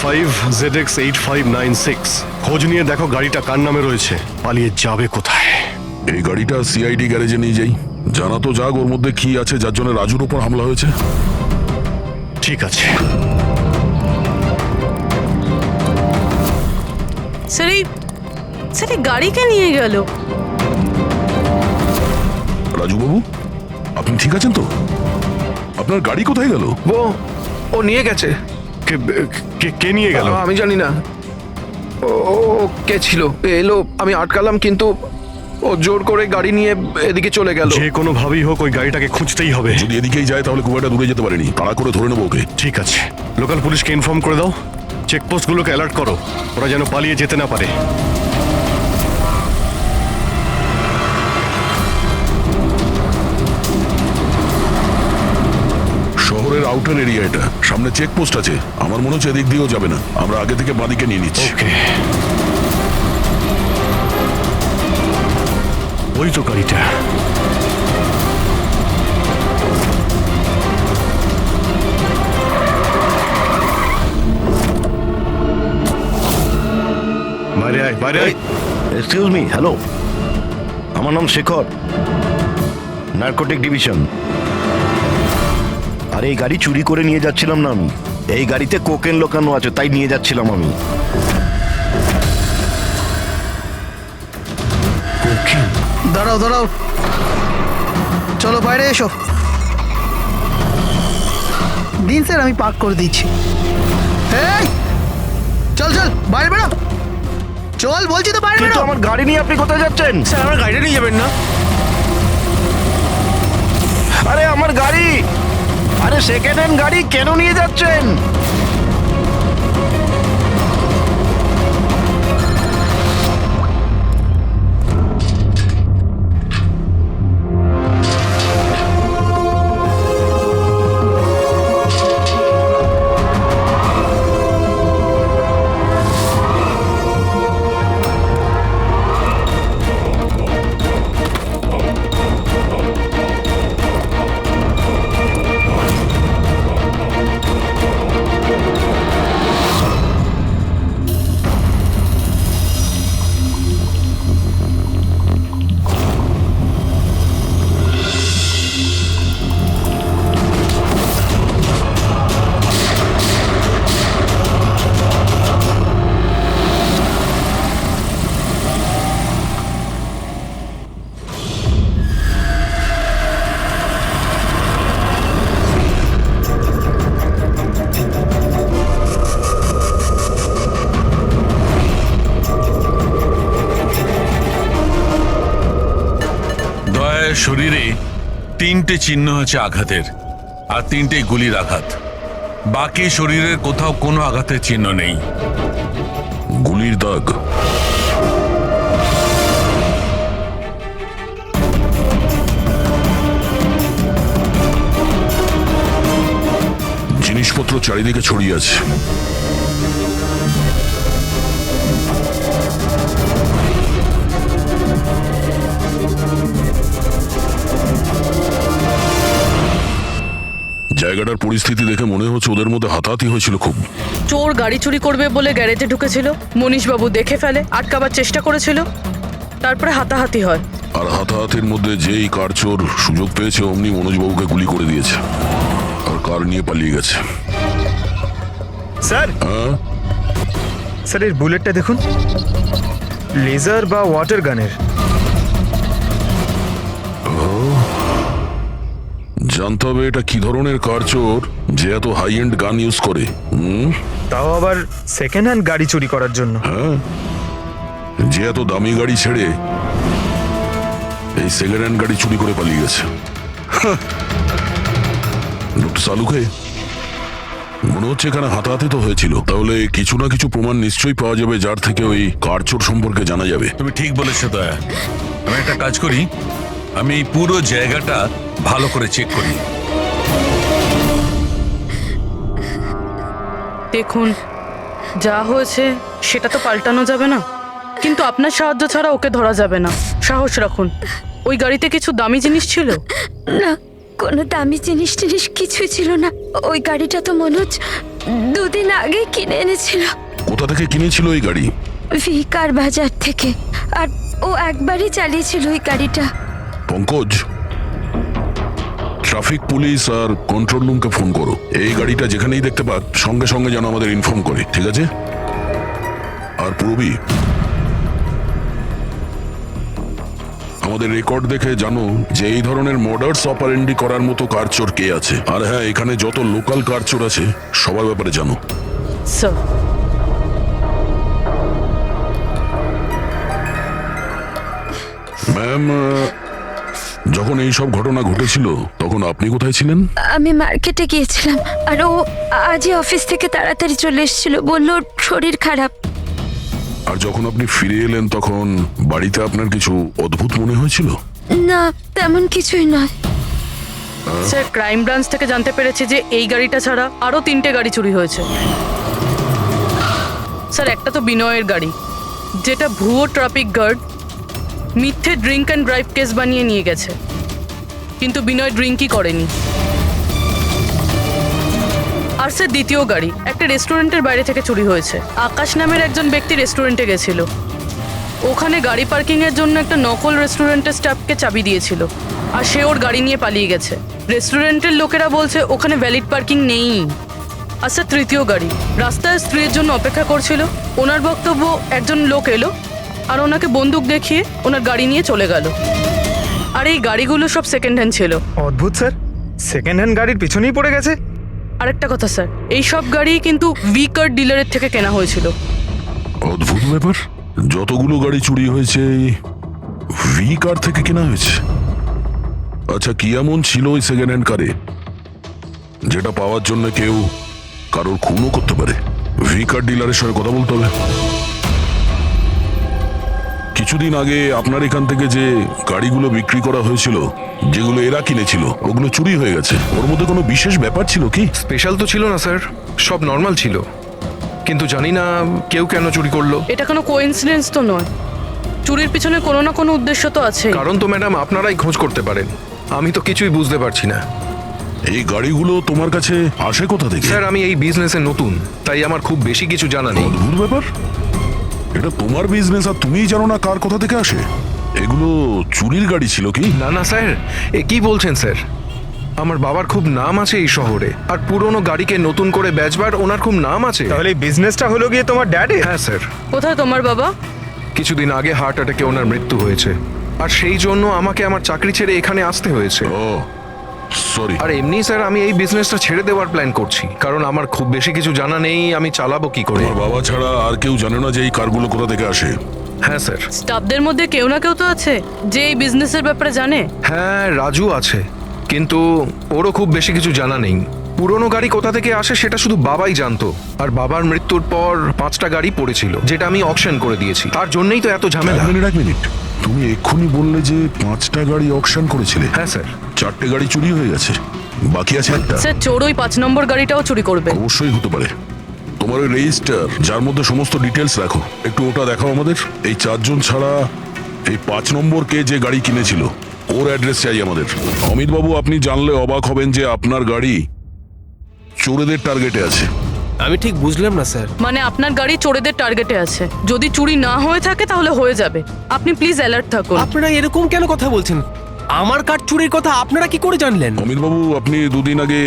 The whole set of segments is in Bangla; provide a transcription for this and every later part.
ZX8596। খোঁজ নিয়ে দেখো গাড়িটা কার নামে রয়েছে, পালিয়ে যাবে কোথায়। এই গাড়িটা সিআইডি গ্যারেজে নিয়ে যাই, জানা তো যাক ওর মধ্যে কি আছে যার জন্য রাজুর উপর হামলা হয়েছে। ঠিক আছে। স্যার এই গাড়িকে নিয়ে গেল। রাজুবাবু, আপনি ঠিক আছেন তো? আপনার গাড়ি কোথায় গেল? ও নিয়ে গেছে। কে নিয়ে গেল? আমি জানি না ও কে ছিল, এলো আমি আটকালাম, কিন্তু ও জোর করে গাড়ি নিয়ে এদিকে চলে গেল। যে কোনো ভাবেই হোক ওই গাড়িটাকে খুঁজতেই হবে। যদি এদিকেই যায় তাহলে খুব একটা দূরে যেতে পারেনি, তাড়া করে ধরে নেবো ওকে। ঠিক আছে, লোকাল পুলিশকে ইনফর্ম করে দাও, চেকপোস্টগুলোকে অ্যালার্ট করো, ওরা যেন পালিয়ে যেতে না পারে। শহরের আউটার এরিয়া এটা, সামনে চেকপোস্ট আছে, আমার মনে হচ্ছে এদিক দিয়েও যাবে না, আমরা আগে থেকে বাঁদিকে নিয়ে নিচ্ছি। ওকে, ওই তো গাড়িটা। বাইরে আয়, বাইরে আয়। এক্সকিউজ মি, হ্যালো, আমার নাম শেখর, নার্কোটিক ডিভিশন। আর এই গাড়ি চুরি করে নিয়ে যাচ্ছিলাম না আমি, এই গাড়িতে কোকেন লোকানো আছে তাই নিয়ে যাচ্ছিলাম আমি। দাঁড়াও দাঁড়াও, চলো বাইরে এসো। দিন স্যার, আমি পার্ক করে দিচ্ছি। এই চল চল, বাইরে বেরো, চল বলছি তো, বাইরে কিন্তু বেরো। আমার গাড়ি নিয়ে আপনি কোথায় যাচ্ছেন? স্যার আমার গাড়িটা নিয়ে যাবেন না? আরে আমার গাড়ি, আরে সেকেন্ড হ্যান্ড গাড়ি কেন নিয়ে যাচ্ছেন? শরীরে 3টে চিহ্ন আছে আঘাতের, আর 3টে গুলির আঘাত। বাকি শরীরের কোথাও কোনো আঘাতের চিহ্ন নেই। গুলির দাগ? জিনিসপত্র চারিদিকে ছড়িয়ে আছে। জায়গাটার পরিস্থিতি দেখে মনে হচ্ছে ওদের মধ্যে হাতাহাতি হয়েছিল খুব। চোর গাড়ি চুরি করবে বলে গ্যারেজে ঢুকেছিল, মনীশবাবু দেখে ফেলে, আটকাবার চেষ্টা করেছিল, তারপরে হাতাহাতি হয়। আর হাতাহাতির মধ্যে যেই কার চোর সুযোগ পেয়েছে অমনি মনোজবাবুকে গুলি করে দিয়েছে আর কার নিয়ে পালিয়ে গেছে। স্যার, স্যার এর বুলেটটা দেখুন, লেজার বা ওয়াটার গানের। জানতে হবে এটা কি ধরনের কার চোর যে এত হাই এন্ড গান ইউজ করে। তাও আবার সেকেন্ড হ্যান্ড গাড়ি চুরি করার জন্য। হ্যাঁ, যে এত দামি গাড়ি ছেড়ে এই সেকেন্ড হ্যান্ড গাড়ি চুরি করে পালিয়ে গেছে। ডক্টর সালুকে, মনে হচ্ছে এখানে হাতাহাতি তো হয়েছিল, তাহলে কিছু না কিছু প্রমাণ নিশ্চয়ই পাওয়া যাবে যার থেকে ওই কার চোর সম্পর্কে জানা যাবে। তুমি ঠিক বলেছো দয়া। আমি একটা কাজ করি, আমি এই পুরো জায়গাটা ভালো করে চেক করি। দেখুন, যা হয়েছে সেটা তো পাল্টানো যাবে না, কিন্তু আপনার সাহায্য ছাড়া ওকে ধরা যাবে না। সাহস রাখুন। ওই গাড়িতে কিছু দামি জিনিস ছিল? না, কোনো দামি জিনিস টিনিস কিছুই ছিল না। ওই গাড়িটা তো মনোজ দুদিন আগে কিনে এনেছিল কোথা থেকে কিনেছিল এই গাড়ি? ভিকার বাজার থেকে। আর ও একবারই চালিয়েছিল ওই গাড়িটা। পঙ্কজ, ট্রাফিক পুলিশ আর কন্ট্রোল রুমকে ফোন করো। এই গাড়িটা যেখানেই দেখতে পাক সঙ্গে সঙ্গে যেন আমাদের ইনফর্ম করে, ঠিক আছে? আর পূরবী, আমাদের রেকর্ড দেখে জানো যে এই ধরনের মর্ডার্স অপারেন্ডি করার মতো কারচোর কে আছে। আর হ্যাঁ, এখানে যত লোকাল কারচোর আছে সবার ব্যাপারে জানো। স্যার, ম্যাম, যখন এই সব ঘটনা ঘটেছিল তখন আপনি কোথায় ছিলেন? আমি মার্কেটে গিয়েছিলাম, আর ও আজই অফিস থেকে তাড়াতাড়ি চলে এসেছিল, বললো ওর শরীর খারাপ। আর যখন আপনি ফিরে এলেন তখন বাড়িতে আপনার কিছু অদ্ভুত মনে হয়েছিল? না, তেমন কিছুই নয়। স্যার, ক্রাইম ব্রাঞ্চ থেকে জানতে পেরেছে যে এই গাড়িটা ছাড়া আরও 3টে গাড়ি চুরি হয়েছে। স্যার, একটা তো বিনয়ের গাড়ি, যেটা ভুয়ো ট্রাফিক গার্ড মিথ্যে ড্রিঙ্ক অ্যান্ড ড্রাইভ কেস বানিয়ে নিয়ে গেছে, কিন্তু বিনয় ড্রিঙ্কই করেনি। আর স্যার, দ্বিতীয় গাড়ি একটা রেস্টুরেন্টের বাইরে থেকে চুরি হয়েছে। আকাশ নামের একজন ব্যক্তি রেস্টুরেন্টে গেছিল, ওখানে গাড়ি পার্কিংয়ের জন্য একটা নকল রেস্টুরেন্টের স্টাফকে চাবি দিয়েছিল, আর সে ওর গাড়ি নিয়ে পালিয়ে গেছে। রেস্টুরেন্টের লোকেরা বলছে ওখানে ভ্যালিড পার্কিং নেই। আর স্যার, তৃতীয় গাড়ি রাস্তায় স্ত্রীর জন্য অপেক্ষা করছিল, ওনার বক্তব্য একজন লোক এলো আর ওনাকে বন্দুক দেখিয়ে ওনার গাড়ি নিয়ে চলে গেল। আর এই গাড়িগুলো সব সেকেন্ড হ্যান্ড ছিল। অদ্ভুত স্যার, সেকেন্ড হ্যান্ড গাড়ির পিছনেই পড়ে গেছে। আরেকটা কথা স্যার, এই সব গাড়ি কিন্তু ভিকার ডিলারের থেকে কেনা হয়েছিল। অদ্ভুত ব্যাপার, যতগুলো গাড়ি চুরি হয়েছে ভি কার থেকে কেনা হয়েছে। আচ্ছা, কি এমন ছিল ওই সেকেন্ড হ্যান্ড কারে যেটা পাওয়ার জন্য কেউ কারোর খুনও করতে পারে? ভি কার ডিলারের সঙ্গে কথা বলতে হবে। কিছুদিন আগে আপনার এখান থেকে যে গাড়িগুলো বিক্রি করা হয়েছিল, যেগুলো এরা কিনেছিল, ওগুলো চুরি হয়ে গেছে। ওর মধ্যে কোনো বিশেষ ব্যাপার ছিল কি? স্পেশাল তো ছিল না স্যার, সব নর্মাল ছিল, কিন্তু জানি না কেউ কেন চুরি করলো। এটা কোনো কোইন্সিডেন্স তো নয়, চুরির পিছনে কোনো না কোনো উদ্দেশ্য তো আছে। কারণ তো ম্যাডাম আপনারাই খোঁজ করতে পারেন, আমি তো কিছুই বুঝতে পারছি না। এই গাড়িগুলো তোমার কাছে আসে কোথা থেকে? স্যার, আমি এই বিজনেসে নতুন, তাই আমার খুব বেশি কিছু জানা নেই। অদ্ভুত ব্যাপার, এটা তোমার বিজনেস আর তুমিই জানো না কার কোথা থেকে আসে? এগুলো চুরির গাড়ি ছিল কি? না না স্যার, এ কি বলছেন স্যার? আমার বাবার খুব নাম আছে এই শহরে, আর পুরনো গাড়িকে নতুন করে বেচবার ওনার খুব নাম আছে। তাহলে এই বিজনেসটা হলো গিয়ে তোমার ড্যাডি? হ্যাঁ স্যার, কোথায় তোমার বাবা? কিছুদিন আগে হার্ট অ্যাটাকে ওনার মৃত্যু হয়েছে, আর সেই জন্য আমাকে আমার চাকরি ছেড়ে এখানে আসতে হয়েছে। ও সরি। আর এমনি স্যার, আমি এই বিজনেসটা ছেড়ে দেওয়ার প্ল্যান করছি, কারণ আমার খুব বেশি কিছু জানা নেই, আমি চালাবো কি করে। তোমার বাবা ছাড়া আর কেউ জানে না যে এই কারগুলো কোথা থেকে আসে? হ্যাঁ স্যার। স্টাফদের মধ্যে কেউ না কেউ তো আছে যে এই বিজনেসের ব্যাপারে জানে। হ্যাঁ, রাজু আছে, কিন্তু ওরও খুব বেশি কিছু জানা নেই। পুরনো গাড়ি কোথা থেকে আসে সেটা শুধু বাবাই জানতো, আর বাবার মৃত্যুর পর 5টা গাড়ি পড়েছিল, যেটা আমি অকশন করে দিয়েছি। তার জন্যই তো এত ঝামেলা। এক মিনিট, তুমি এক্ষুনি বললে যে 5টা গাড়ি অকশন করেছিলে। হ্যাঁ স্যার। 4টে গাড়ি চুরি হয়ে গেছে, বাকি আছে একটা। স্যার, চোর ওই 5 নম্বর গাড়িটাও চুরি করবে। অবশ্যই হতে পারে। তোমার ওই রেজিস্টার যার মধ্যে সমস্ত ডিটেলস রাখো, একটু ওটা দেখাও আমাদের। এই 4 জন ছাড়া এই 5 নম্বর কে যে গাড়ি কিনেছিল ওর অ্যাড্রেস চাই আমাদের। অমিত বাবু, আপনি জানলে অবাক হবেন যে আপনার গাড়ি চোরেদের টার্গেটে আছে। আমি ঠিক বুঝলাম না স্যার। মানে আপনার গাড়ি চোরেদের টার্গেটে আছে, যদি চুরি না হয়ে থাকে তাহলে হয়ে যাবে। আপনি প্লিজ অ্যালার্ট থাকুন। আপনারা এরকম কেন কথা বলছেন? আমার কার চুরির কথা আপনারা কি করে জানলেন? অমিত বাবু, আপনি দুদিন আগে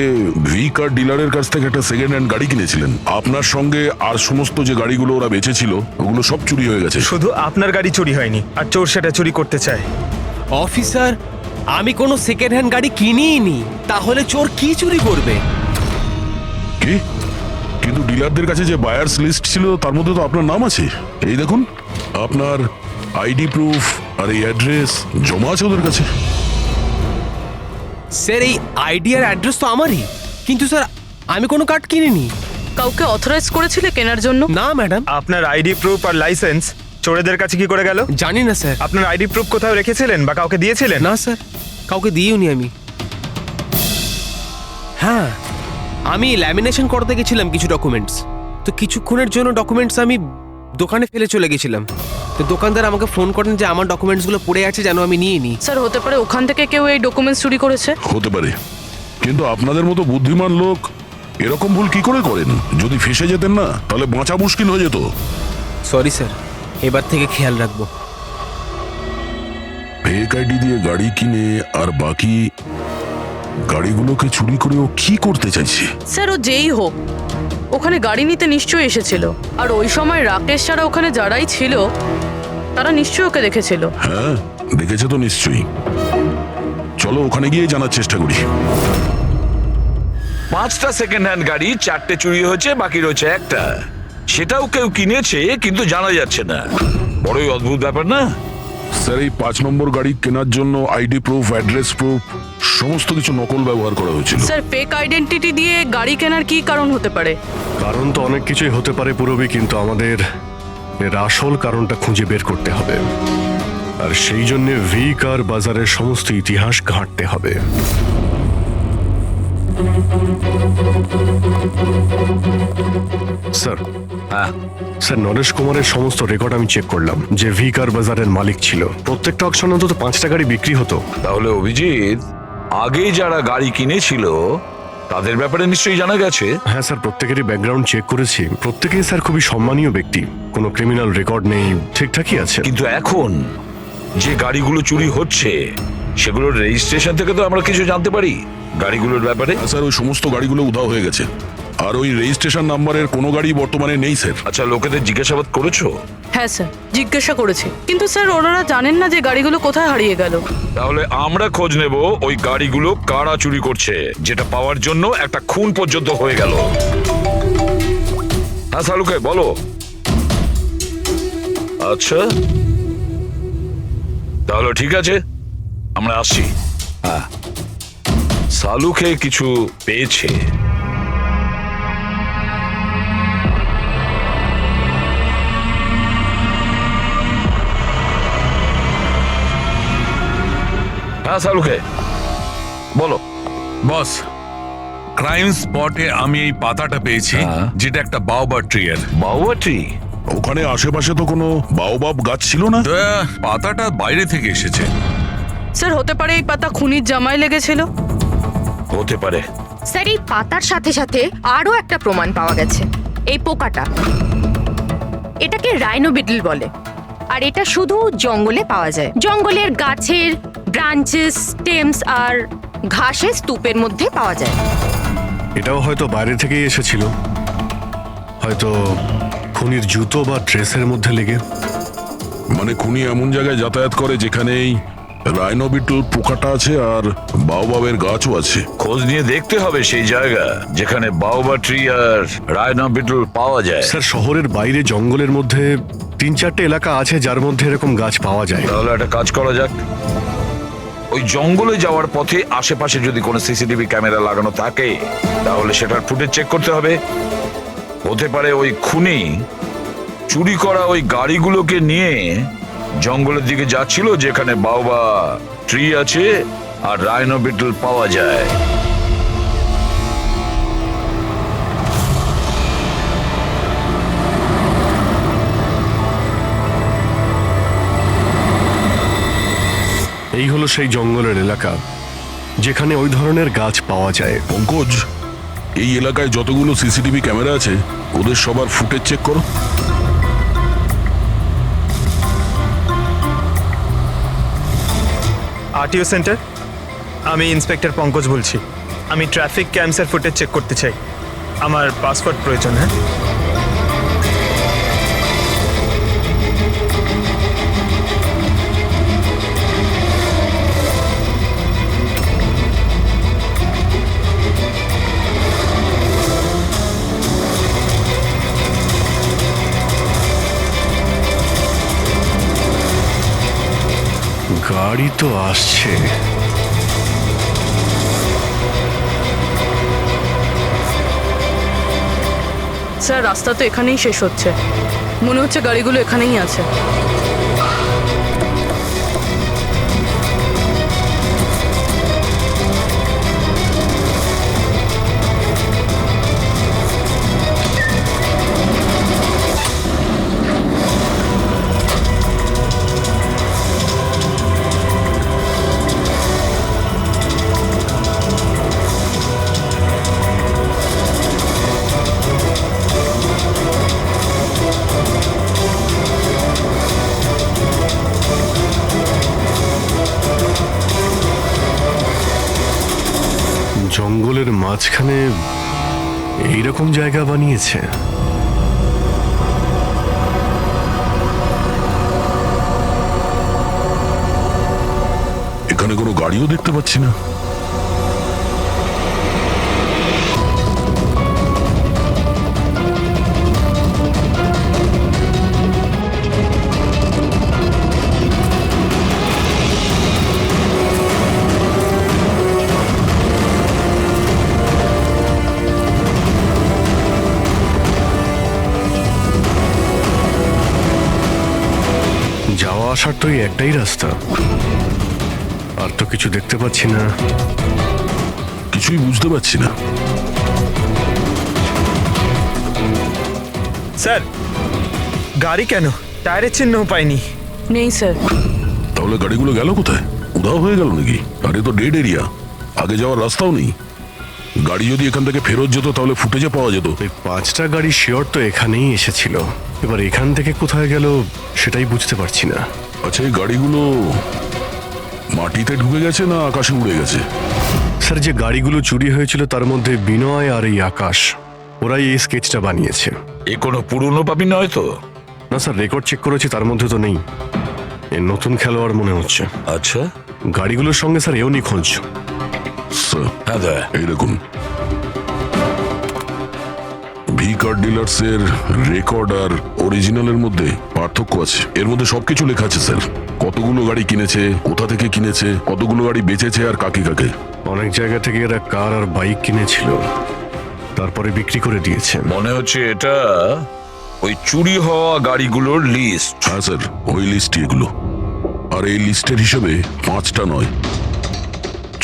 ভি কার ডিলারের কাছ থেকে একটা সেকেন্ড হ্যান্ড গাড়ি কিনেছিলেন। আপনার সঙ্গে আর সমস্ত যে গাড়িগুলো ওরা বেচেছিল ওগুলো সব চুরি হয়ে গেছে। শুধু আপনার গাড়ি চুরি হয়নি, আর চোর সেটা চুরি করতে চায়। অফিসার, আমি কোনো সেকেন্ড হ্যান্ড গাড়ি কিনিই নি, তাহলে চোর কি চুরি করবে? কি? কিন্তু ডিলারদের কাছে যে বায়ার্স লিস্ট ছিল তার মধ্যে তো আপনার নাম আছে। এই দেখুন, আপনার আইডি প্রুফ আর এই অ্যাড্রেস জমা আছে ওদের কাছে। স্যার, এই আইডি আর অ্যাড্রেস তো আমারই, কিন্তু স্যার আমি কোনো কার্ড কিনিনি। কাউকে অথরাইজ করেছিলে কেনার জন্য? না ম্যাডাম। আপনার আইডি প্রুফ আর লাইসেন্স চোরেদের কাছে কি করে গেল? জানি না স্যার। আপনার আইডি প্রুফ কোথাও রেখেছিলেন বা কাউকে দিয়েছিলেন? না স্যার, কাউকে দিইওনি আমি। হ্যাঁ, আমি ল্যামিনেশন করতে গেছিলাম কিছু ডকুমেন্টস, তো কিছুক্ষণের জন্য ডকুমেন্টস আমি দোকানে ফেলে চলে গেছিলাম। তো দোকানদার আমাকে ফোন করেন যে আমার ডকুমেন্টসগুলো পড়ে আছে, যেন আমি নিয়ে নিই। স্যার, হতে পারে ওখান থেকে কেউ এই ডকুমেন্টস চুরি করেছে। হতে পারে, কিন্তু আপনাদের মতো বুদ্ধিমান লোক এরকম ভুল কি করে করেন? যদি ফেসে যেতেন না তাহলে বাঁচা মুশকিল হয়ে যেত। সরি স্যার, এবার থেকে খেয়াল রাখবো। ফেক আইডি দিয়ে গাড়ি কিনে আর বাকি গাড়িগুলোকে চুরি করে ও কি করতে চাইছে? স্যার ও যেই হোক, ওখানে গাড়ি নিতে নিশ্চয়ই এসেছিল। আর ওই সময় রাকেশ ছাড়া ওখানে যারাই ছিল তারা নিশ্চয়ই ওকে দেখেছিল। হ্যাঁ, দেখেছে তো নিশ্চয়ই। চলো ওখানে গিয়ে জানার চেষ্টা করি। 5টা সেকেন্ড হ্যান্ড গাড়ি, 4টে চুরি হয়েছে, বাকি রয়েছে একটা। সেটাও কেউ কিনেছে কিন্তু জানা যাচ্ছে না। বড়ই অদ্ভুত ব্যাপার না? স্যার, এই 5 নম্বর গাড়ি কেনার জন্য আইডি প্রুফ, অ্যাড্রেস প্রুফ সমস্ত কিছু নকল ব্যবহার করা হয়েছিল। স্যার ফেক আইডেন্টিটি দিয়ে গাড়ি কেনার কি কারণ হতে পারে? কারণ তো অনেক কিছুই হতে পারে পুরবি, কিন্তু আমাদের এর আসল কারণটা খুঁজে বের করতে হবে। আর সেই জন্য ভি কার বাজারের সমস্ত ইতিহাস ঘাঁটতে হবে। স্যার, হ্যাঁ, স্যার নরেশ কুমারের সমস্ত রেকর্ড আমি চেক করলাম। যে ভি কার বাজারের মালিক ছিল, প্রত্যেকটা অকশনে অন্তত 5টা গাড়ি বিক্রি হতো। তাহলে অভিজিৎ, আগে যারা গাড়ি কিনেছিল তাদের ব্যাপারে নিশ্চয়ই জানা গেছে। হ্যাঁ স্যার, প্রত্যেকেরই ব্যাকগ্রাউন্ড চেক করেছি। প্রত্যেকেই স্যার খুবই সম্মানীয় ব্যক্তি, কোনো ক্রিমিনাল রেকর্ড নেই, ঠিকঠাকই আছে। কিন্তু এখন যে গাড়িগুলো চুরি হচ্ছে সেগুলোর রেজিস্ট্রেশন থেকে তো আমরা কিছু জানতে পারি গাড়িগুলোর ব্যাপারে। স্যার, ওই সমস্ত গাড়িগুলো উধাও হয়ে গেছে, আর ওই রেজিস্ট্রেশন নাম্বারের কোনো গাড়ি বর্তমানে নেই স্যার। আচ্ছা, লোকেদের জিজ্ঞাসাবাদ করেছো? হ্যাঁ স্যার, জিজ্ঞাসা করেছি, কিন্তু স্যার ওনারা জানেন না যে গাড়িগুলো কোথায় হারিয়ে গেল। তাহলে আমরা খোঁজ নেব ওই গাড়িগুলো কারা চুরি করছে, যেটা পাওয়ার জন্য একটা খুন পর্যন্ত হয়ে গেল। হ্যাঁ সালুকে বলো। আচ্ছা, তাহলে ঠিক আছে, আমরা আসছি। হ্যাঁ, সালুকে কিছু পেয়েছে। হ্যাঁ সালুকে বলো। বস, ক্রাইম স্পটে আমি এই পাতাটা পেয়েছি, হ্যাঁ। যেটা একটা বাওবার ট্রি এর। বাউয়া ট্রি? ওখানে আশেপাশে তো কোনো বাওবাব গাছ ছিল না। তো, পাতাটা বাইরে থেকে এসেছে। স্যার হতে পারে এই পাতা খুনির জামায় লেগেছিল। হতে পারে। স্যার এই পাতার সাথে সাথে আরো একটা প্রমাণ পাওয়া গেছে, এই পোকাটা। এটাকে রাইনো বিটল বলে, আর এটা শুধু জঙ্গলে পাওয়া যায়। জঙ্গলের গাছের ব্রাঞ্চেস, স্টেমস আর ঘাসের স্তূপের মধ্যে পাওয়া যায়। এটাও হয়তো বাইরে থেকেই এসেছিল, হয়তো খুনির জুতো বা ড্রেসের মধ্যে লেগে। মানে খুনি এমন জায়গায় যাতায়াত করে যেখানেই রাইনো বিটল পোকাটা আছে আর বাওবাবের গাছও আছে। খোঁজ নিয়ে দেখতে হবে সেই জায়গা যেখানে বাউবা ট্রি আর রায়না বিটল পাওয়া যায়। স্যার শহরের বাইরে জঙ্গলের মধ্যে 3-4টে এলাকা আছে যার মধ্যে এরকম গাছ পাওয়া যায়। তাহলে একটা কাজ করা যাক, ওই জঙ্গলে যাওয়ার পথে আশেপাশে যদি কোনো সিসিটিভি ক্যামেরা লাগানো থাকে তাহলে সেটার ফুটেজ চেক করতে হবে। হতে পারে ওই খুনি চুরি করা ওই গাড়িগুলোকে নিয়ে জঙ্গলের দিকে যাচ্ছিল যেখানে বাউবা ট্রি আছে আর রাইনো বিটল পাওয়া যায়। এই হলো সেই জঙ্গলের এলাকা যেখানে ওই ধরনের গাছ পাওয়া যায়। পঙ্কজ, এই এলাকায় যতগুলো সিসিটিভি ক্যামেরা আছে ওদের সবার ফুটেজ চেক করো। আরটিও সেন্টার, আমি ইন্সপেক্টর পঙ্কজ বলছি। আমি ট্রাফিক ক্যামসের ফুটেজ চেক করতে চাই। আমার পাসপোর্ট প্রয়োজন। হ্যাঁ, গাড়ি তো আসছে। স্যার রাস্তা তো এখানেই শেষ হচ্ছে, মনে হচ্ছে গাড়িগুলো এখানেই আছে। জঙ্গলের মাঝখানে এইরকম জায়গা বানিয়েছে? এখানে কোনো গাড়িও দেখতে পাচ্ছি না। যাওয়া আসার তো এই একটাই রাস্তা, আর তো কিছু দেখতে পাচ্ছি না। কিছুই বুঝতে পারছি না। স্যার গাড়ি কেন? টায়ারের চিহ্নও পাইনি। নেই স্যার। তাহলে গাড়িগুলো গেল কোথায়? উধাও হয়ে গেল নাকি? আরে তো ডেড এরিয়া, আগে যাওয়ার রাস্তাও নেই। গাড়ি যদি এখান থেকে ফেরত যেত তাহলে ফুটেজে পাওয়া যেত। এই 5টা গাড়ি শিওর তো এখানেই এসেছিল, এবার এখান থেকে কোথায় গেল সেটাই বুঝতে পারছি না। আচ্ছা, এই গাড়িগুলো মাটিতে ঢুকে গেছে না আকাশে উড়ে গেছে? স্যার, যে গাড়িগুলো চুরি হয়েছিল তার মধ্যে বিনয় আর এই আকাশ, ওরাই এই স্কেচটা বানিয়েছে। এ কোনো পুরনো পাপি নয় তো? না স্যার, রেকর্ড চেক করেছি, তার মধ্যে তো নেই। এ নতুন খেলোয়াড় মনে হচ্ছে। আচ্ছা, গাড়িগুলোর সঙ্গে স্যার এও নিখোঁজ। স্যার, হ্যাঁ দা। এই দেখুন, ভি কার ডিলার্স এর রেকর্ড আর অরিজিনালের মধ্যে পার্থক্য আছে। এর মধ্যে সবকিছু লেখা আছে স্যার, কতগুলো গাড়ি কিনেছে, কোথা থেকে কিনেছে, কতগুলো গাড়ি বেচেছে আর কাকে কাকে। অনেক জায়গা থেকে এরা কার আর বাইক কিনেছিল, তারপরে বিক্রি করে দিয়েছে। মনে হচ্ছে এটা ওই চুরি হওয়া গাড়িগুলোর লিস্ট। হ্যাঁ স্যার, ওই লিস্টই এগুলো। আর এই লিস্টের হিসেবে 5টা নয়,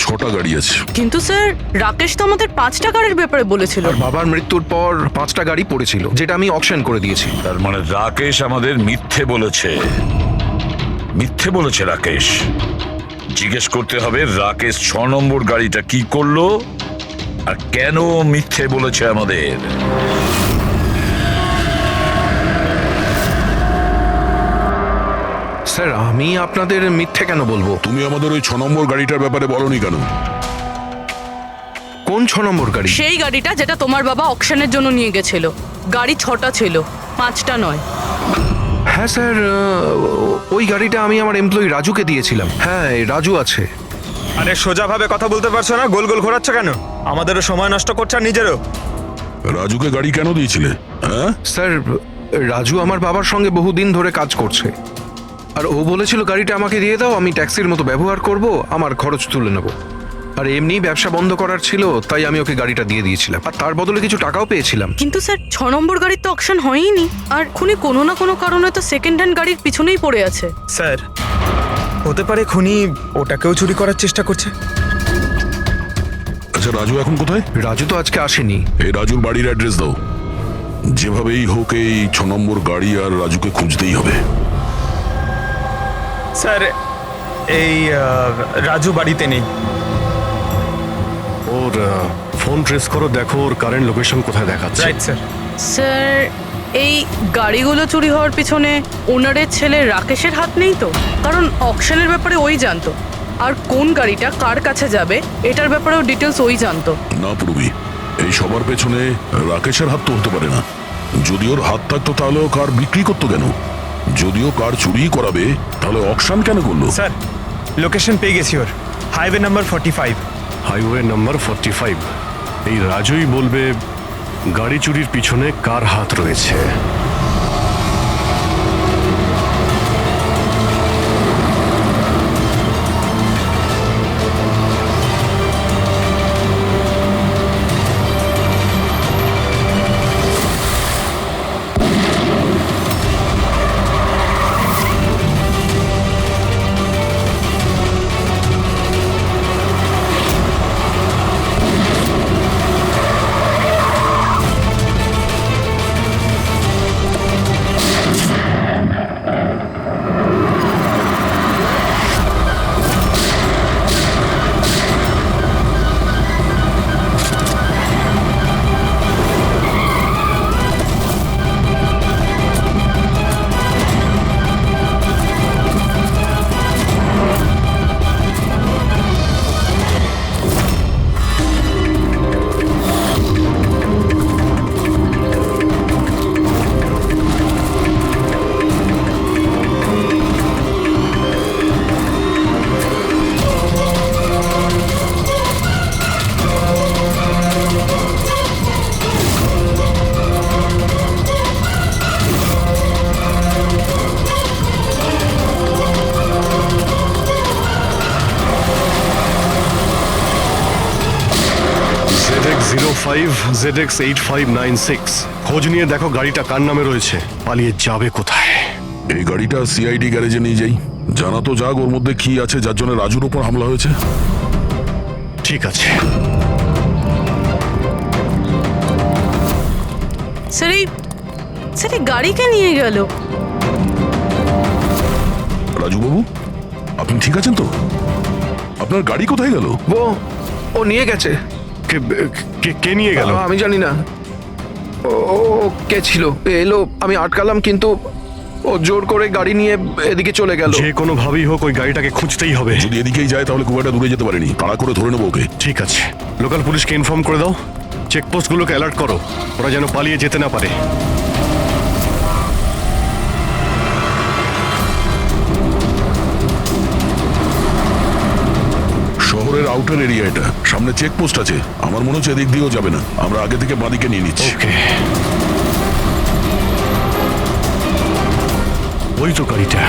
6টা গাড়ি আছে। কিন্তু স্যার, রাকেশ তো আমাদের 5টা গাড়ির ব্যাপারে বলেছিল। আর বাবার মৃত্যুর পর 5টা গাড়ি পড়েছিল, যেটা আমি অকশন করে দিয়েছি। তার মানে রাকেশ আমাদের মিথ্যে বলেছে। মিথ্যে বলেছে রাকেশ। জিজ্ঞেস করতে হবে রাকেশ 6 নম্বর গাড়িটা কি করলো আর কেন মিথ্যে বলেছে আমাদের। স্যার, আমি আপনাদের মিথ্যে কেন বলবো? তুমি আমাদের ওই 6 নম্বর গাড়িটার ব্যাপারে বলনি কেন? কোন 6 নম্বর গাড়ি? সেই গাড়িটা যেটা তোমার বাবা অকশনের জন্য নিয়ে গেছিল। গাড়ি 6টা ছিল, 5টা নয়। হ্যাঁ স্যার, ওই গাড়িটা আমি আমার এমপ্লয়ি রাজুকে দিয়েছিলাম। হ্যাঁ, এই রাজু আছে। আরে সোজাভাবে কথা বলতে পারছো না, গোল গোল ঘোরাচ্ছ কেন? আমাদেরও সময় নষ্ট করছো আর নিজেরও। রাজুকে গাড়ি কেন দিয়েছিলে? হ্যাঁ স্যার, রাজু আমার বাবার সঙ্গে বহুদিন ধরে কাজ করছে, আর ও বলেছিল গাড়িটা আমাকে দিয়ে দাও, আমি ট্যাক্সির মতো ব্যবহার করব, আমার খরচ তুলে নেব। আর এমনি ব্যবসা বন্ধ করার ছিল, তাই আমি ওকে গাড়িটা দিয়ে দিয়েছিলাম, আর তার বদলে কিছু টাকাও পেয়েছিলাম। কিন্তু স্যার, 6 নম্বর গাড়ির তো অকশন হয়নি, আর খুনি কোনো না কোনো কারণে তো সেকেন্ড হ্যান্ড গাড়ির পিছনেই পড়ে আছে। স্যার, হতে পারে খুনি ওটাকেও চুরি করার চেষ্টা করছে। আচ্ছা, রাজু এখন কোথায়? রাজু তো আজকে আসেনি। এই রাজুর বাড়ির অ্যাড্রেস দাও। যেভাবেই হোক এই 6 নম্বর গাড়ি আর রাজুকে খুঁজতেই হবে। স্যার, এই রাজু বাড়িতে নেই। ওর ফোন ট্রেস করো, দেখো ওর কারেন্ট লোকেশন কোথায় দেখাচ্ছে। Right sir. স্যার, এই গাড়িগুলো চুরি হওয়ার পিছনে ওনারের ছেলে রাকেশের হাত নেই তো? কারণ অকশনের ব্যাপারে ওই জানতো, আর কোন গাড়িটা কার কাছে যাবে এটার ব্যাপারেও ডিটেলস ওই জানতো। না পূর্বী, এই সবার পেছনে রাকেশের হাত তো হতে পারে না। যদি ওর হাত থাকতো তাহলে ও কার বিক্রি করতো কেন? যদিও কার চুরি করাবে তাহলে অকশন কেন করলো? স্যার, লোকেশন পেয়ে গেছি ওর, হাইওয়ে নাম্বার 45। Highway number 45। এই রাজুই বলবে গাড়ি চুরির পিছনে কার হাত রয়েছে। ZX8596। খোঁজ নিয়ে দেখো গাড়িটা কার নামে রয়েছে, পালিয়ে যাবে কোথায়। এই গাড়িটা সিআইডি গ্যারেজে নিয়ে যাই, জানা তো যাক ওর মধ্যে কি আছে যার জন্য রাজুর উপর হামলা হয়েছে। ঠিক আছে। স্যার এই গাড়িকে নিয়ে গেল। রাজুবাবু, আপনি ঠিক আছেন তো? আপনার গাড়ি কোথায় গেল? ও নিয়ে গেছে। কে নিয়ে গেল? আমি জানি না। ও কে ছিল, এলো, আমি আটকালাম, কিন্তু ও জোর করে গাড়ি নিয়ে এদিকে চলে গেল। যে কোনো ভাবেই হোক ওই গাড়িটাকে খুঁজতেই হবে। যদি এদিকেই যায় তাহলে খুব একটা দূরে যেতে পারেনি, তাড়া করে ধরে নেবো ওকে। ঠিক আছে, লোকাল পুলিশকে ইনফর্ম করে দাও, চেকপোস্টগুলোকে অ্যালার্ট করো, ওরা যেন পালিয়ে যেতে না পারে। শহরের আউটার এরিয়া এটা, সামনে চেকপোস্ট আছে, আমার মনে হচ্ছে এদিক দিয়েও যাবে না, আমরা আগে থেকে বাদিকে নিয়ে নিচ্ছি। ওকে, ওই তো গাড়িটা।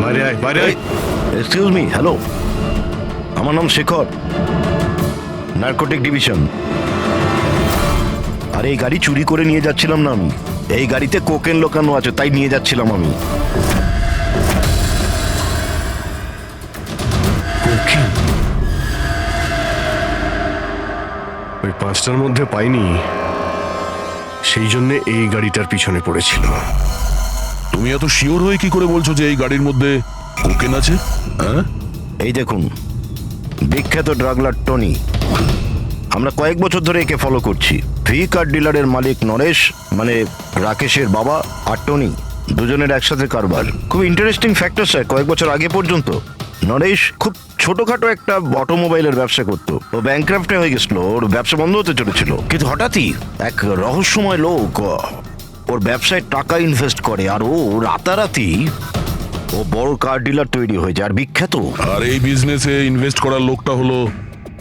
বাইরে আয়, বাইরে আয়। এক্সকিউজ মি, হ্যালো, আমার নাম শেখর, নার্কোটিক ডিভিশন। আর এই গাড়ি চুরি করে নিয়ে যাচ্ছিলাম না আমি, এই গাড়িতে কোকেন লোকানো আছে, তাই নিয়ে যাচ্ছিলাম আমি। কোকেন? ওই পাঁচটার মধ্যে পাইনি, সেই জন্য এই গাড়িটার পিছনে পড়েছিল। তুমি এত শিওর হয়ে কি করে বলছো যে এই গাড়ির মধ্যে কোকেন আছে? হ্যাঁ, এই দেখুন, বিখ্যাত ড্রাগলার টনি, আমরা কয়েক বছর ধরে একে ফলো করছি। ভি কার ডিলারের মালিক নরেশ, মানে রাকেশের বাবা, আর টনি, দুজনের একসাথে কারবার। খুব ইন্টারেস্টিং ফ্যাক্টর স্যার, কয়েক বছর আগে পর্যন্ত নরেশ খুব ছোটখাটো একটা অটোমোবাইলের ব্যবসা করতো। ও ব্যাংক্রাফ্টে হয়ে গেছিল, ওর ব্যবসা বন্ধ হতে চলেছিল, কিন্তু হঠাৎই এক রহস্যময় লোক ওর ব্যবসায় টাকা ইনভেস্ট করে, আর ও রাতারাতি ও বড় কার ডিলার তৈরি হয়ে যায়, আর বিখ্যাত। আর এই বিজনেসে ইনভেস্ট করার লোকটা হলো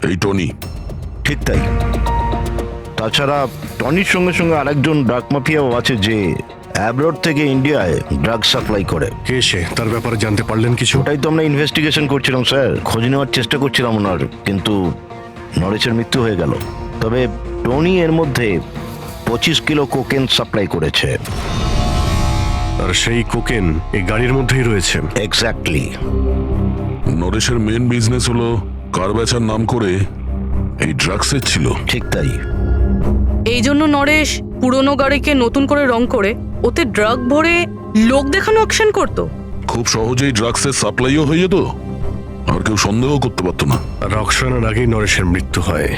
এই টনি। ঠিক তাই। তাছাড়া টনির সঙ্গে সঙ্গে আরেকজন ড্রাগ মাফিয়াও আছে যে অ্যাব্রড থেকে ইন্ডিয়ায় ড্রাগ সাপ্লাই করে। কে সে, তার ব্যাপারে জানতে পারলেন কিছু? ওটাই তো আমরা ইনভেস্টিগেশন করছিলাম স্যার, খোঁজ নেওয়ার চেষ্টা করছিলাম ওনার, কিন্তু নরেশের মৃত্যু হয়ে গেল। তবে টনি এর মধ্যে 25 কিলো কোকেন সাপ্লাই করেছে। আর সেই কোকেন এই গাড়ির মধ্যেই রয়েছে। এক্স্যাক্টলি। নরেশের মেন বিজনেস হলো কার বেচার নাম করে এই ড্রাগসের ছিল। ঠিক তাই। এই জন্য নরেশ পুরনো গাড়িকে নতুন করে রং করে ওতে ড্রাগ ভরে লোক দেখানো অ্যাকশন করতো। খুব সহজেই ড্রাগসের সাপ্লাইও হয়ে যেত, আর কেউ সন্দেহ করতে পারতো না। রক্সানার আগেই নরেশের মৃত্যু হয়,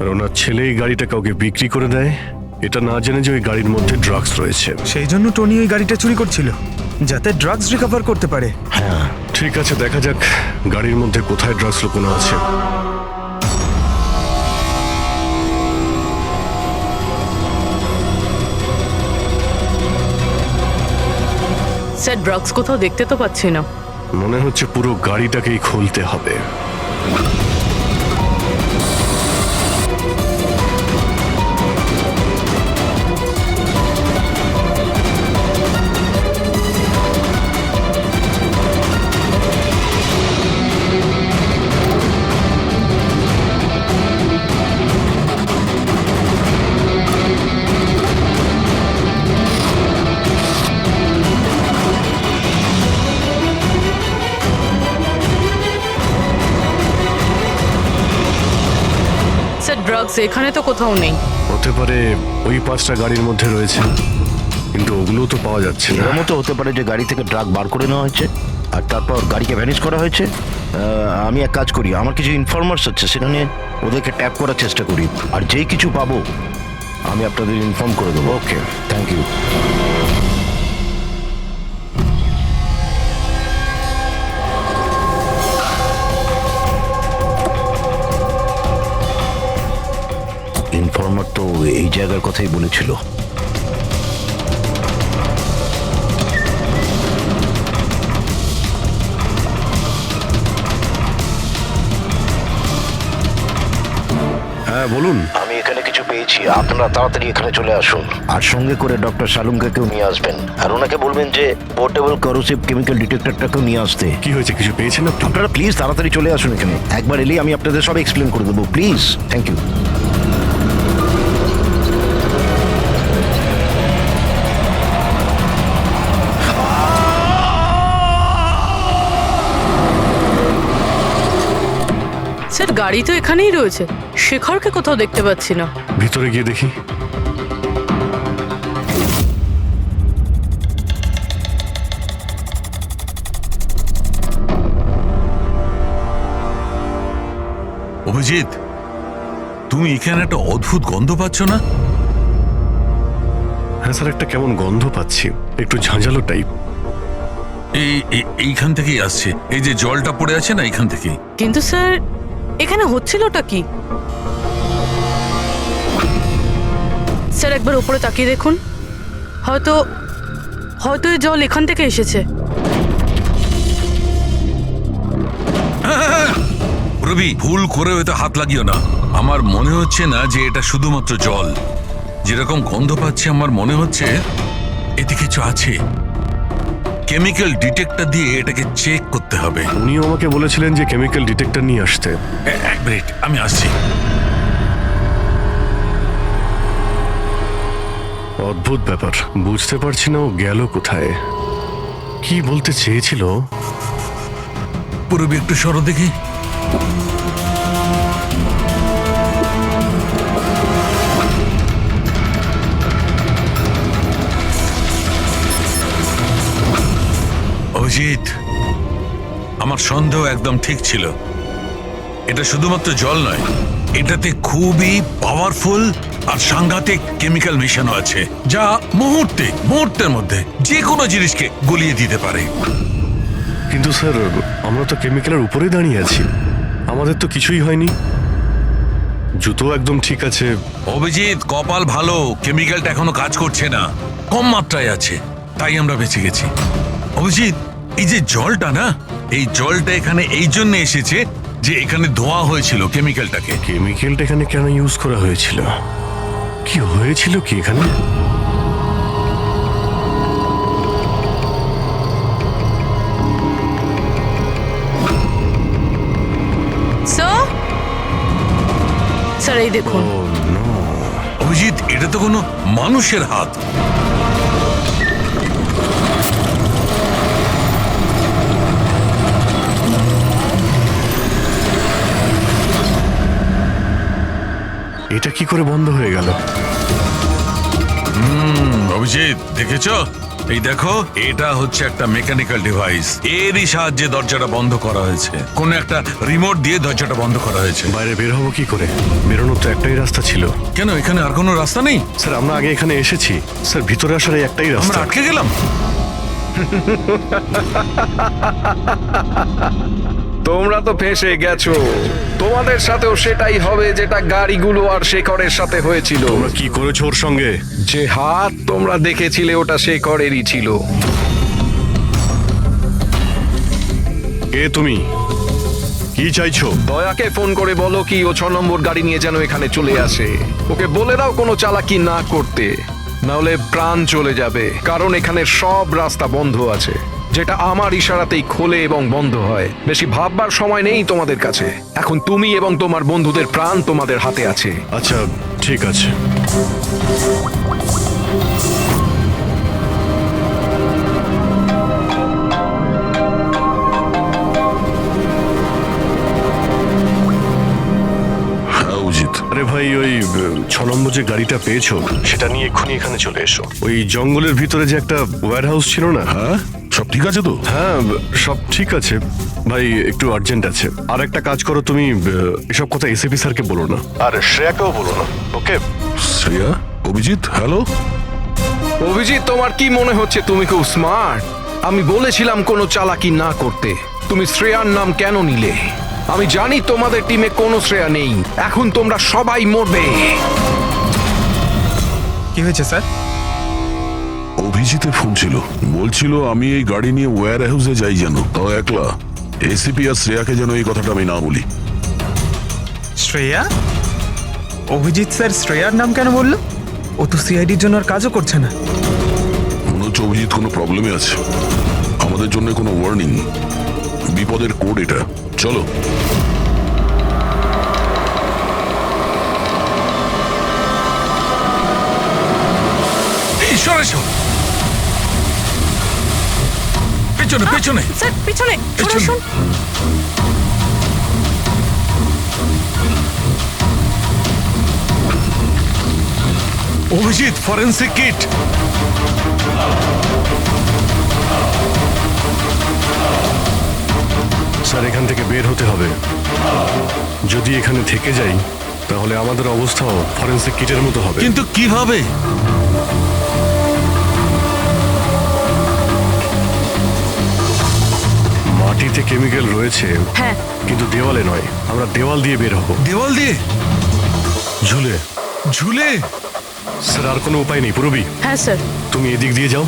আর ওনার ছেলে এই গাড়িটা কাউকে বিক্রি করে দেয়, এটা না জেনে যে ওই গাড়ির মধ্যে ড্রাগস রয়েছে। সেই জন্য টনি ওই গাড়িটা চুরি করছিল, যাতে ড্রাগস রিকভার করতে পারে। হ্যাঁ, ঠিক আছে, দেখা যাক গাড়ির মধ্যে কোথায় ড্রাগস লুকোনো আছে। স্যার ড্রাগস কোথাও দেখতে তো পাচ্ছি না। মনে হচ্ছে পুরো গাড়িটাকেই খুলতে হবে। ড্রাগস এখানে তো কোথাও নেই। হতে পারে ওই পাঁচটা গাড়ির মধ্যে রয়েছে, কিন্তু ওগুলো তো পাওয়া যাচ্ছে না। এরকমও তো হতে পারে যে গাড়ি থেকে ড্রাগ বার করে নেওয়া হয়েছে আর তারপর গাড়িকে ভ্যানিশ করা হয়েছে। আমি এক কাজ করি, আমার কিছু ইনফরমার্স আছে, সেখানে ওদেরকে ট্যাপ করার চেষ্টা করি, আর যেই কিছু পাবো আমি আপনাদের ইনফর্ম করে দেবো। ওকে, থ্যাংক ইউ। ইনফর্মার তো এই জায়গার কথাই বলেছিল। হ্যাঁ বলুন। আমি এখানে কিছু পেয়েছি, আপনারা তাড়াতাড়ি এখানে চলে আসুন আর সঙ্গে করে ডক্টর শালুমকেও নিয়ে আসবেন আর ওনাকে বলবেন যে পোর্টেবল করোসিভ কেমিক্যাল ডিটেক্টরটাকেও নিয়ে আসতে। কি হয়েছে, কিছু পেয়েছেন আপনি? আপনারা প্লিজ তাড়াতাড়ি চলে আসুন এখানে, একবার এলেই আমি আপনাদের সব এক্সপ্লেন করে দেবো, প্লিজ। Thank you. স্যার গাড়ি তো এখানেই রয়েছে, শেখরকে কোথাও দেখতে পাচ্ছি না। ভিতরে গিয়ে দেখি। অভিজিৎ, তুমি এখানে একটা অদ্ভুত গন্ধ পাচ্ছ না? হ্যাঁ স্যার, একটা কেমন গন্ধ পাচ্ছি, একটু ঝাঁঝালো টাইপ। এইখান থেকেই আসছে, এই যে জলটা পড়ে আছে না, এইখান থেকেই। কিন্তু স্যার এখানে হচ্ছিলটা কি? স্যার একবার উপরে তাকিয়ে দেখুন, হয়তো হয়তো এই জল এখান থেকে এসেছে। রবি, ভুল করে হয়তো হাত লাগিও না। আমার মনে হচ্ছে না যে এটা শুধুমাত্র জল। যেরকম গন্ধ পাচ্ছি আমার মনে হচ্ছে এতে কিছু আছে। কেমিক্যাল ডিটেক্টর দিয়ে এটাকে চেক করতে হবে। উনিও আমাকে বলেছিলেন যে কেমিক্যাল ডিটেক্টর নিয়ে আসতে। এক মিনিট, আমি আসছি। অদ্ভুত ব্যাপার, বুঝতে পারছি না ও গেল কোথায়, কি বলতে চেয়েছিল। পুরবি একটু সরো দেখি। অভিজিৎ, আমার সন্দেহ একদম ঠিক ছিল। এটা শুধুমাত্র জল নয়, এটাতে খুবই পাওয়ারফুল আর সাংঘাতিক কেমিক্যাল মেশানো আছে, যা মুহূর্তের মধ্যে যে কোনো জিনিসকে গলিয়ে দিতে পারে। কিন্তু স্যার, আমরা তো কেমিক্যালের উপরেই দাঁড়িয়ে আছি, আমাদের তো কিছুই হয়নি, জুতো একদম ঠিক আছে। অভিজিৎ, কপাল ভালো, কেমিক্যালটা এখনো কাজ করছে না, কম মাত্রায় আছে, তাই আমরা বেঁচে গেছি। অভিজিৎ, এই যে জলটা না, এই জলটা এখানে এই জন্য এসেছে যে এখানে ধোয়া হয়েছিল কেমিক্যালটাকে। কেমিক্যালটা এখানে কেন ইউজ করা হয়েছিল, কি হয়েছিল কি এখানে? স্যার এই দেখুন। অভিজিৎ, এটা তো কোনো মানুষের হাত। এটা কি করে বন্ধ হয়ে গেল? অভিজিৎ, দেখেছো? এই দেখো, এটা হচ্ছে একটা মেকানিক্যাল ডিভাইস, এরই সাহায্যে দরজাটা বন্ধ করা হয়েছে। কোন একটা রিমোট দিয়ে দরজাটা বন্ধ করা হয়েছে। বাইরে বের হবো কি করে? বেরোনোর তো একটাই রাস্তা ছিল। কেন, এখানে আর কোনো রাস্তা নেই? স্যার, আমরা আগে এখানে এসেছি স্যার, ভিতরে আসার এই একটাই আমরা রাস্তা। আটকে গেলাম। তোমরা তো ফেঁসে গেছো, তোমাদের সাথেও সেটাই হবে যেটা গাড়িগুলো আর শেখরের সাথে হয়েছিল। তোমরা কি করেছো ওর সঙ্গে? যে হাত তোমরা দেখেছিলে ওটা শেখরেরই ছিল। কে তুমি? কি চাইছো? দয়াকে ফোন করে বলো কি ও 6 নম্বর গাড়ি নিয়ে যেন এখানে চলে আসে। ওকে বলে দাও কোনো চালাকি না করতে, নাহলে প্রাণ চলে যাবে। কারণ এখানে সব রাস্তা বন্ধ আছে, যেটা আমার ইশারাতেই খোলে এবং বন্ধ হয়। বেশি ভাববার সময় নেই তোমাদের কাছে। এখন তুমি এবং তোমার বন্ধুদের প্রাণ তোমাদের হাতে আছে। আচ্ছা ঠিক আছে। আরে ভাই, ওই 6 নম্বর যে গাড়িটা পেয়েছো সেটা নিয়ে এক্ষুনি এখানে চলে এসো। ওই জঙ্গলের ভিতরে যে একটা ওয়্যার হাউস ছিল না? হ্যাঁ, সব ঠিক আছে তো? হ্যাঁ, সব ঠিক আছে ভাই, একটু আর্জেন্ট আছে। আর একটা কাজ করো, তুমি এসব কথা এসিপি স্যারকে বলো না, আর শ্রেয়াকেও বলো না, ওকে? শ্রেয়া? অভিজিৎ, হ্যালো। অভিজিৎ, তোমার কি মনে হচ্ছে তুমি খুব স্মার্ট? আমি বলেছিলাম কোনো চালাকি না করতে। তুমি শ্রেয়ার নাম কেন নিলে? আমি জানি তোমাদের টিমে কোনো শ্রেয়া নেই। এখন তোমরা সবাই মরবে। কি হয়েছে স্যার? অভিজিতের ফোন ছিল, বলছিল আমি এই গাড়ি নিয়ে ওয়্যার হাউসে যাই যেন, তাও একলা। এসিপি আর শ্রেয়াকে যেন এই কথাটা আমি না বলি। শ্রেয়া? অভিজিৎ স্যার শ্রেয়ার নাম কেন বললো? ও তো সিআইডির জন্য আর কাজও করছে না। মনে হচ্ছে অভিজিৎ কোনো প্রবলেমে আছে। আমাদের জন্য কোনো ওয়ার্নিং, বিপদের কোড এটা। চলো। ঈশ্বর এসো, পেছনে পেছনে। স্যার পিছনে পেছনে। শুন। Abhijit, forensic kit. স্যার এখান থেকে বের হতে হবে। যদি এখানে থেকে যাই তাহলে আমাদের অবস্থাও ফরেন্সিক কিটের মতো হবে। কিন্তু কিভাবে? মাটিতে কেমিক্যাল রয়েছে, হ্যাঁ কিন্তু দেওয়ালে নয়। আমরা দেওয়াল দিয়ে বের হব। দেওয়াল দিয়ে? ঝুলে। ঝুলে? স্যার আর কোনো উপায় নেই পূরবী, হ্যাঁ স্যার। তুমি এদিক দিয়ে যাও,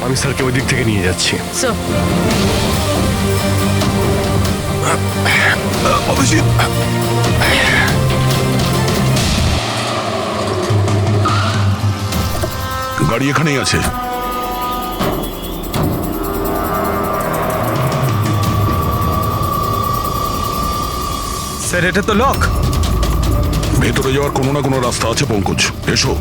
আমি স্যারকে ওই দিক থেকে নিয়ে যাচ্ছি। স্যার অভিজিৎ, গাড়ি এখানেই আছে। স্যার এটা তো লক। ভেতরে যাওয়ার কোনো না কোনো রাস্তা আছে পঙ্কজ, এসো।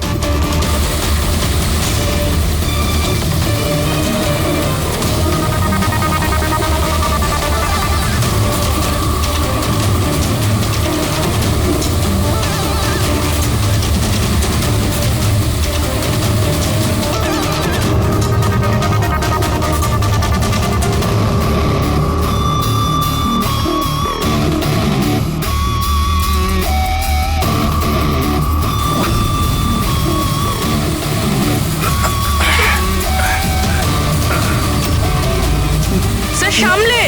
স্যার সামলে।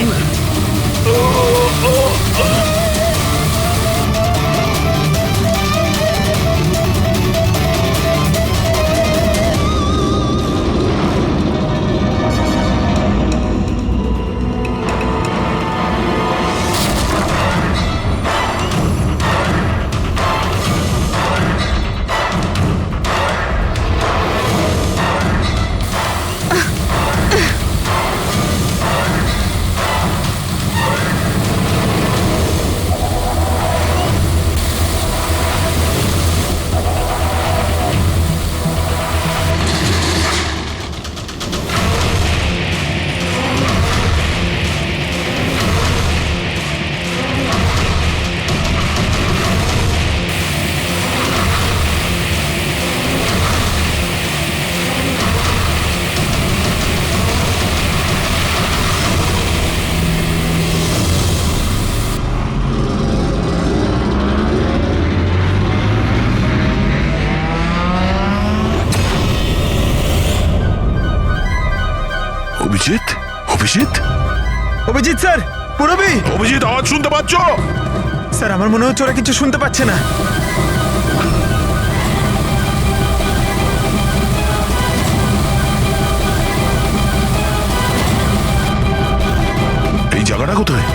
অভিজিৎ, অভিজিৎ, অভিজিৎ স্যার, পুরবি। অভিজিৎ, আওয়াজ শুনতে পাচ্ছ? স্যার আমার মনে হচ্ছে ওরা কিছু শুনতে পাচ্ছে না। এই জায়গাটা কোথায়?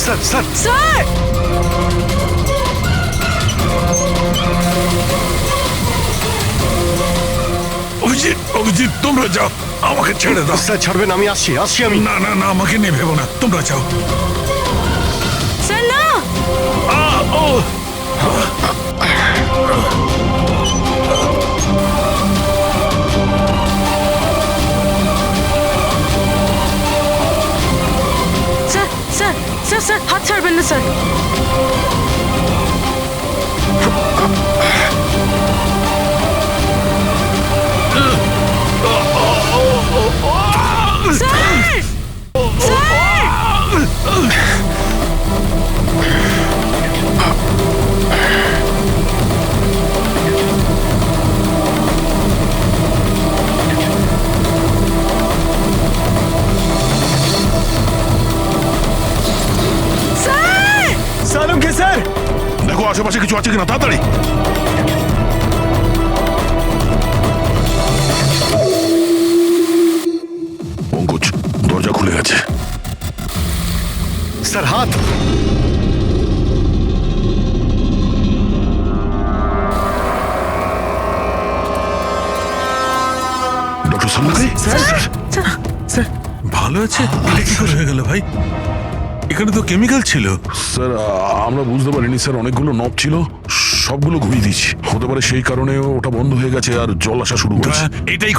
Sir sir sir Abhijit, Abhijit তোমরা যাও, আমাকে ছেড়ে দাও। স্যার ছাড়বেন? আমি আসছি আসছি আমি। না না না, আমাকে নিয়ে ভেবো না, তোমরা যাও। স্যার না। স্যার স্যার স্যার স্যার হাত ছাড়বেন না স্যার। Sir সালুকে sir. দেখো দেখো আশেপাশে কিছু আছে কিনা, তাড়াতাড়ি। পঙ্কজ, দরজা খুলে গেছে। স্যার, হাত। ডক্টর সামুদ্রি, স্যার ভালো আছে? এটা কি করে হয়ে গেল ভাই? এখানে তো কেমিক্যাল ছিল। স্যার আমরা বুঝতে পারিনি স্যার, অনেকগুলো নব ছিল, সবগুলো ঘুরিয়ে দিচ্ছি। হতে পারে সেই কারণে ওটা বন্ধ হয়ে গেছে আর জল আসা শুরু করেছে। এটাই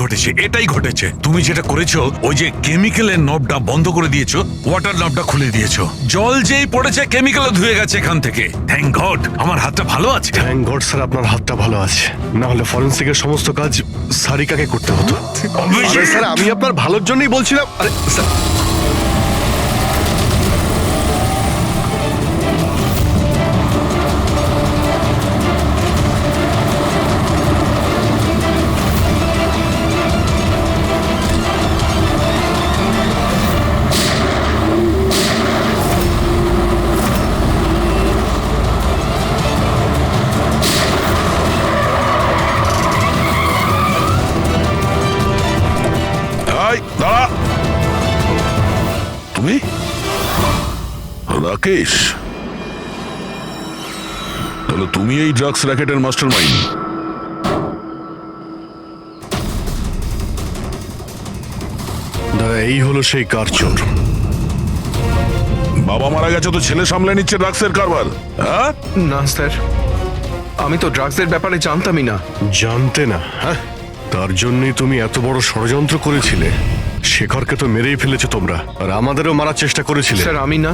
ঘটেছে। তুমি যেটা করেছো, ওই যে কেমিক্যালের নবটা বন্ধ করে দিয়েছো, ওয়াটার নবটা খুলে দিয়েছো। জল যেই পড়েছে কেমিক্যাল ধুয়ে গেছে এখান থেকে। থ্যাংক গড আমার হাতটা ভালো আছে। থ্যাংক গড স্যার, আপনার হাতটা ভালো আছে, না হলে ফরেন্সিকের সমস্ত কাজ সারিকাকে করতে হতো। আরে স্যার, আমি আপনার ভালোর জন্যই বলছিলাম। আরে স্যার, এই, দাঁড়া। তুমি রাকেশ? তাহলে তুমি এই ড্রাগস র্যাকেটের মাস্টার মাইন্ড। দাদা, এই হলো সেই কার চোর। বাবা মারা গেছে তো ছেলে সামলে নিচ্ছে ড্রাগসের কারবার, হ্যাঁ? না স্যার, আমি তো ড্রাগসের ব্যাপারে জানতামই না। জানতে না? হ্যাঁ, তার জন্যই তুমি এত বড় ষড়যন্ত্র করেছিলে। শেখরকে তো মেরেই ফেলেছো তোমরা, আর আমাদেরও মারার চেষ্টা করেছিলে। স্যার আমি না,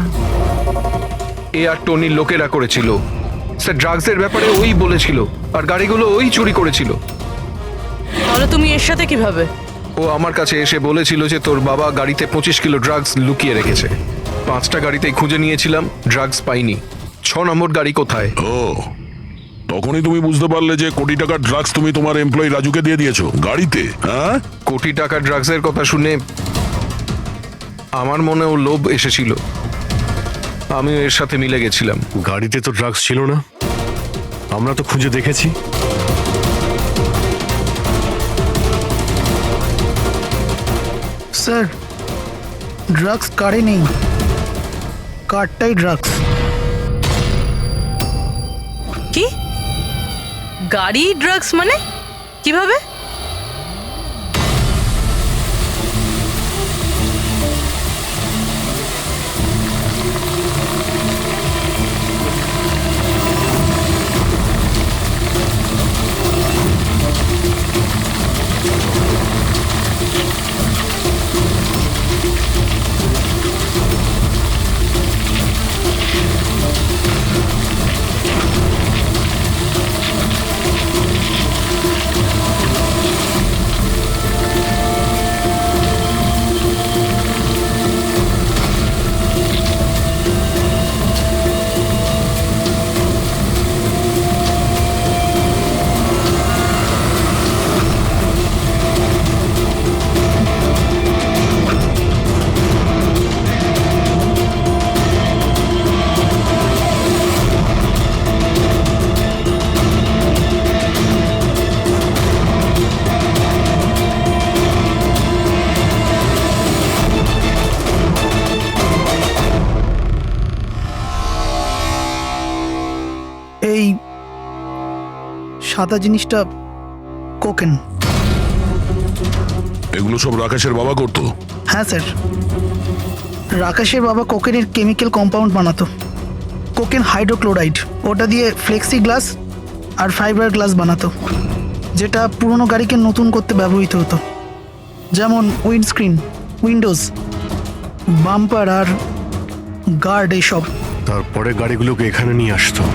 এ আর টনির লোকেরা করেছিল। স্যার ড্রাগসের ব্যাপারে ওই বলেছিল, আর গাড়িগুলো ওই চুরি করেছিল। তাহলে তুমি এর সাথে কিভাবে? ও আমার কাছে এসে বলেছিল যে তোর বাবা গাড়িতে 25 কিলো ড্রাগস লুকিয়ে রেখেছে। 5টা গাড়িতেই খুঁজে নিয়েছিলাম, ড্রাগস পাইনি। 6 নম্বর গাড়ি কোথায়? ও, তখনই তুমি বুঝতে পারলে যে কোটি টাকার ড্রাগস তুমি তোমার এমপ্লয়ি রাজুকে দিয়ে দিয়েছো গাড়িতে, হ্যাঁ? কোটি টাকার ড্রাগসের কথা শুনে আমার মনেও লোভ এসেছিল, আমিও এর সাথে মিলে গেছিলাম। গাড়িতে তো ড্রাগস ছিল না, আমরা তো খুঁজে দেখেছি। স্যার, ড্রাগস কারে নেই, কারটাই ড্রাগস। কি? গাড়ি ড্রাগস মানে কিভাবে? এই সাদা জিনিসটা কোকেন। এগুলো সব রাকেশের বাবা করতো? হ্যাঁ স্যার, রাকেশের বাবা কোকেনের কেমিক্যাল কম্পাউন্ড বানাতো, কোকেন হাইড্রোক্লোরাইড। ওটা দিয়ে ফ্লেক্সি গ্লাস আর ফাইবার গ্লাস বানাতো, যেটা পুরনো গাড়িকে নতুন করতে ব্যবহৃত হতো, যেমন উইন্ডস্ক্রিন, উইন্ডোজ, বাম্পার আর গার্ড এইসব। তারপরে গাড়িগুলোকে এখানে নিয়ে আসতো,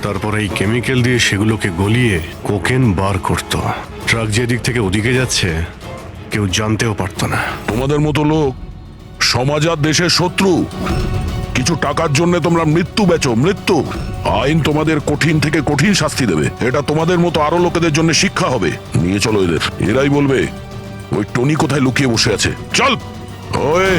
তারপরে এই কেমিক্যাল দিয়ে সেগুলোকে গলিয়ে কোকেন বার করত। ট্রাক যেদিক থেকে ওদিকে যাচ্ছে কেউ জানতেও পারতো না। তোমাদের মতো লোক সমাজ আর দেশের শত্রু। কিছু টাকার জন্য তোমরা মৃত্যু বেচো, মৃত্যু। আইন তোমাদের কঠিন থেকে কঠিন শাস্তি দেবে। এটা তোমাদের মতো আরো লোকেদের জন্য শিক্ষা হবে। নিয়ে চলো এদের, এরাই বলবে ওই টনি কোথায় লুকিয়ে বসে আছে। চল ওই